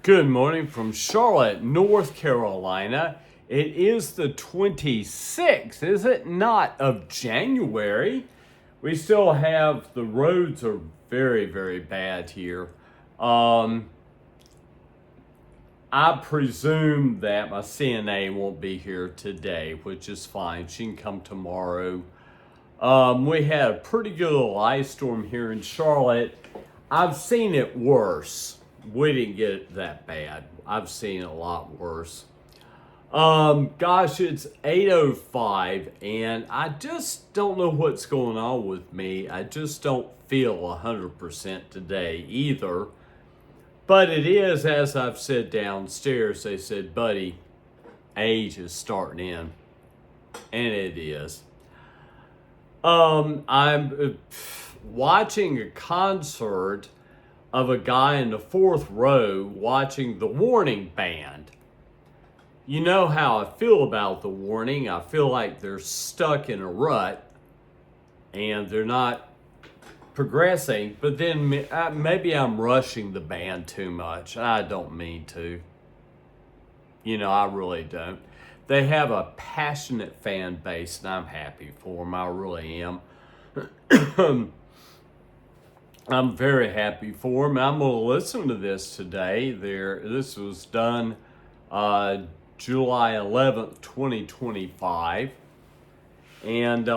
Good morning from Charlotte, North Carolina. It is the 26th, is it not, of January? We still have, the roads are very, very bad here. I presume that my CNA won't be here today, which is fine. She can come tomorrow. We had a pretty good little ice storm here in Charlotte. I've seen it worse. We didn't get it that bad. I've seen it a lot worse. Gosh, it's 8:05 and I just don't know what's going on with me. I just don't feel 100% today either. But it is, as I've said downstairs, they said, buddy, age is starting in. And it is. I'm watching a concert of a guy in the fourth row watching the Warning Band. You know how I feel about the Warning. I feel like they're stuck in a rut and they're not progressing. But then maybe I'm rushing the band too much. I don't mean to. I really don't. They have a passionate fan base and I'm happy for them. I really am. I'm very happy for them. I'm going to listen to this today. This was done July 11th, 2025. And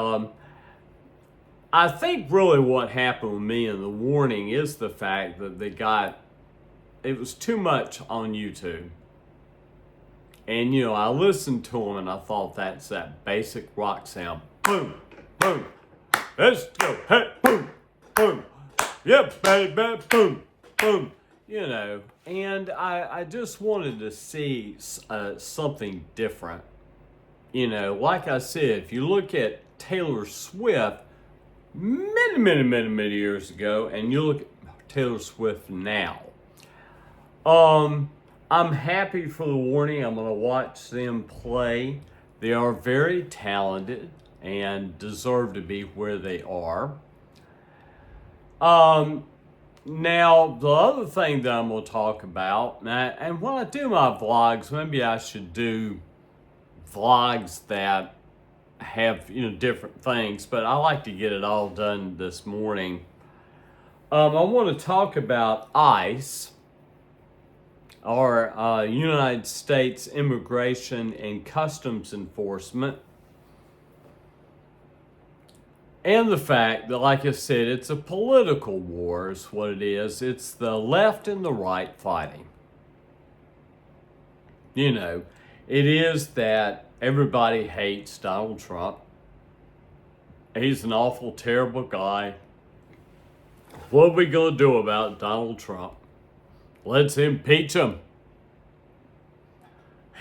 I think really what happened with me in the Warning is the fact that it was too much on YouTube. And, I listened to them and I thought that's that basic rock sound. Boom, boom, let's go, hey, boom, boom. Yep, baby, boom, boom. And I just wanted to see something different. Like I said, if you look at Taylor Swift many years ago, and you look at Taylor Swift now, I'm happy for the Warning. I'm going to watch them play. They are very talented and deserve to be where they are. Now, the other thing that I'm going to talk about, and when I do my vlogs, maybe I should do vlogs that have, different things, but I like to get it all done this morning. I want to talk about ICE, or United States Immigration and Customs Enforcement. And the fact that, like I said, it's a political war is what it is. It's the left and the right fighting. It is that everybody hates Donald Trump. He's an awful, terrible guy. What are we going to do about Donald Trump? Let's impeach him.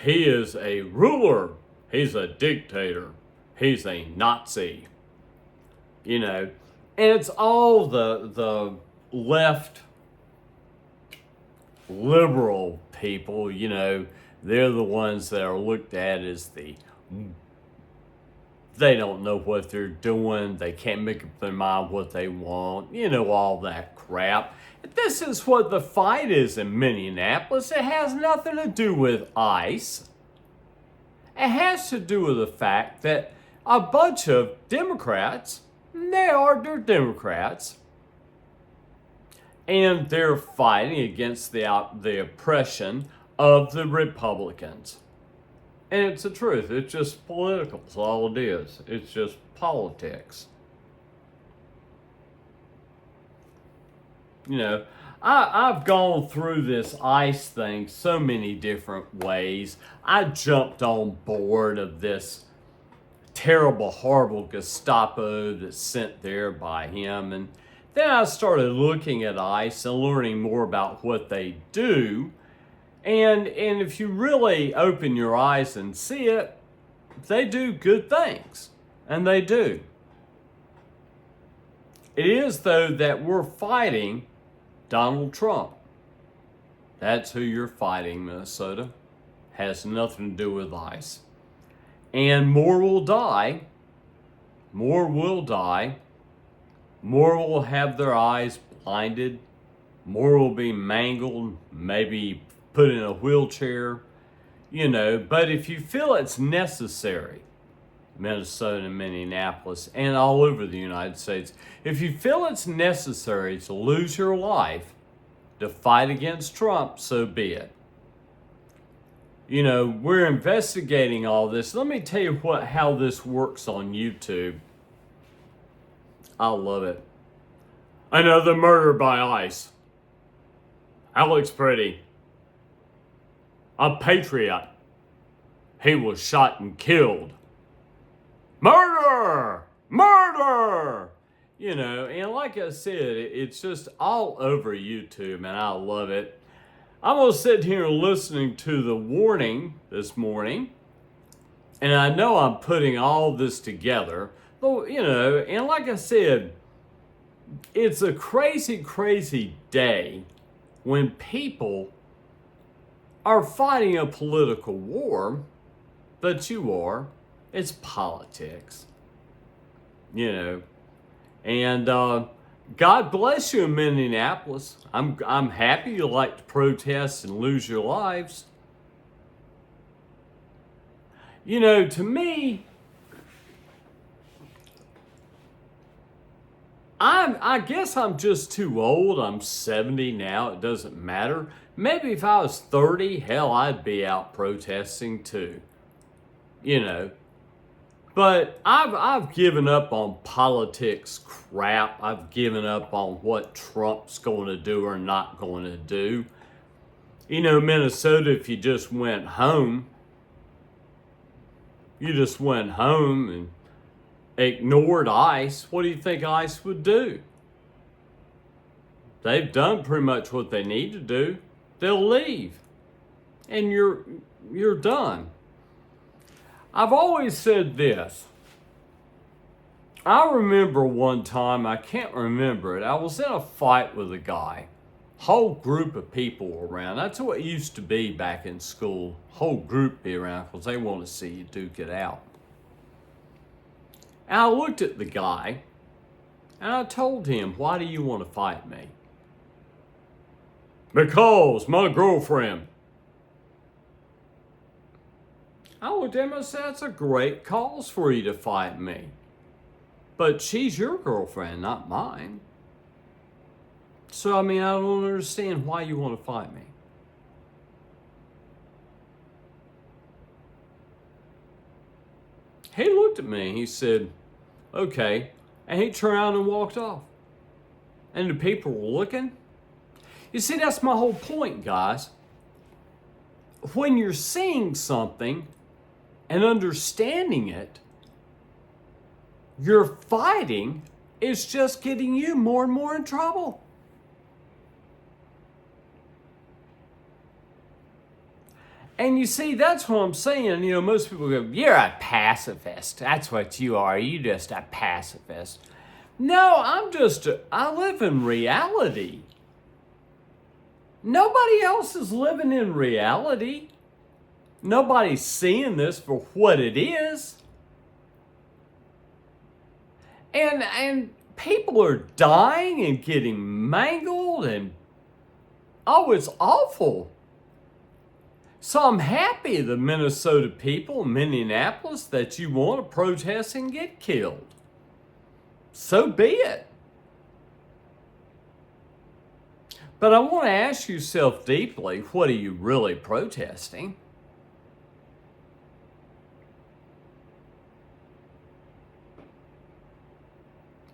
He is a ruler. He's a dictator. He's a Nazi. And it's all the left liberal people, they're the ones that are looked at as they don't know what they're doing, they can't make up their mind what they want, all that crap. This is what the fight is in Minneapolis. It has nothing to do with ICE. It has to do with the fact that a bunch of Democrats, they're Democrats, and they're fighting against the oppression of the Republicans. And it's the truth. It's just political. That's all it is. It's just politics. I've gone through this ICE thing so many different ways. I jumped on board of this terrible, horrible Gestapo that's sent there by him. And then I started looking at ICE and learning more about what they do. And if you really open your eyes and see it, they do good things. And they do. It is, though, that we're fighting Donald Trump. That's who you're fighting, Minnesota. Has nothing to do with ICE. And more will die. More will die. More will have their eyes blinded. More will be mangled, maybe put in a wheelchair, but if you feel it's necessary, Minnesota and Minneapolis and all over the United States, if you feel it's necessary to lose your life to fight against Trump, so be it. We're investigating all this. Let me tell you how this works on YouTube. I love it. Another murder by ICE. Alex Pretty, a patriot. He was shot and killed. Murder! Murder! And like I said, it's just all over YouTube, and I love it. I'm going to sit here listening to the warning this morning, and I know I'm putting all this together. And like I said, it's a crazy, crazy day when people are fighting a political war, but it's politics, and God bless you in Minneapolis. I'm happy you like to protest and lose your lives. To me, I guess I'm just too old. I'm 70 now. It doesn't matter. Maybe if I was 30, hell, I'd be out protesting too. But I've given up on politics crap. I've given up on what Trump's going to do or not going to do. Minnesota, if you just went home and ignored ICE, what do you think ICE would do? They've done pretty much what they need to do. They'll leave. And you're done. I've always said this. I remember one time, I can't remember it, I was in a fight with a guy. Whole group of people were around. That's what it used to be back in school. Whole group be around because they want to see you duke it out. And I looked at the guy and I told him, why do you want to fight me? Because my girlfriend. I looked at him and said, that's a great cause for you to fight me. But she's your girlfriend, not mine. So, I don't understand why you want to fight me. He looked at me and he said, okay. And he turned around and walked off. And the people were looking. You see, that's my whole point, guys. When you're seeing something and understanding it, your fighting is just getting you more and more in trouble. And you see, that's what I'm saying. Most people go, you're a pacifist. That's what you are. You just a pacifist. No, I live in reality. Nobody else is living in reality. Nobody's seeing this for what it is. And people are dying and getting mangled and, it's awful. So I'm happy, the Minnesota people, Minneapolis, that you want to protest and get killed. So be it. But I want to ask yourself deeply, what are you really protesting?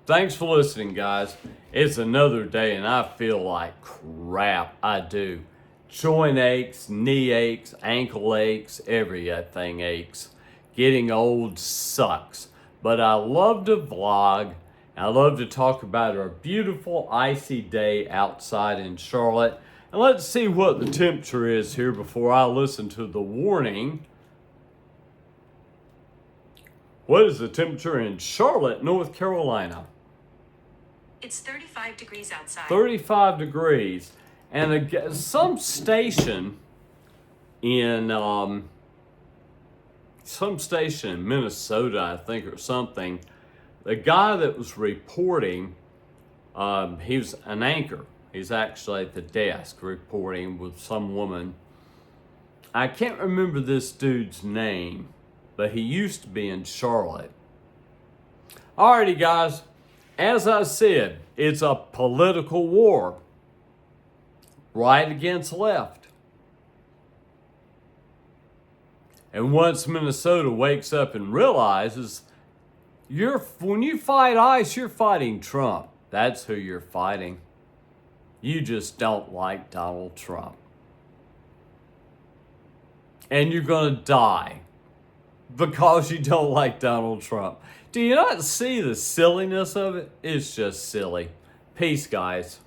Thanks for listening, guys. It's another day and I feel like crap. I do. Joint aches, knee aches, ankle aches, everything aches. Getting old sucks. But I love to vlog. I love to talk about our beautiful icy day outside in Charlotte. And let's see what the temperature is here before I listen to the warning. What is the temperature in Charlotte, North Carolina? It's 35 degrees outside. 35 degrees. And some station in Minnesota, I think, or something, the guy that was reporting, he was an anchor. He's actually at the desk reporting with some woman. I can't remember this dude's name, but he used to be in Charlotte. Alrighty, guys. As I said, it's a political war. Right against left. And once Minnesota wakes up and realizes when you fight ICE, you're fighting Trump. That's who you're fighting. You just don't like Donald Trump. And you're going to die because you don't like Donald Trump. Do you not see the silliness of it? It's just silly. Peace, guys.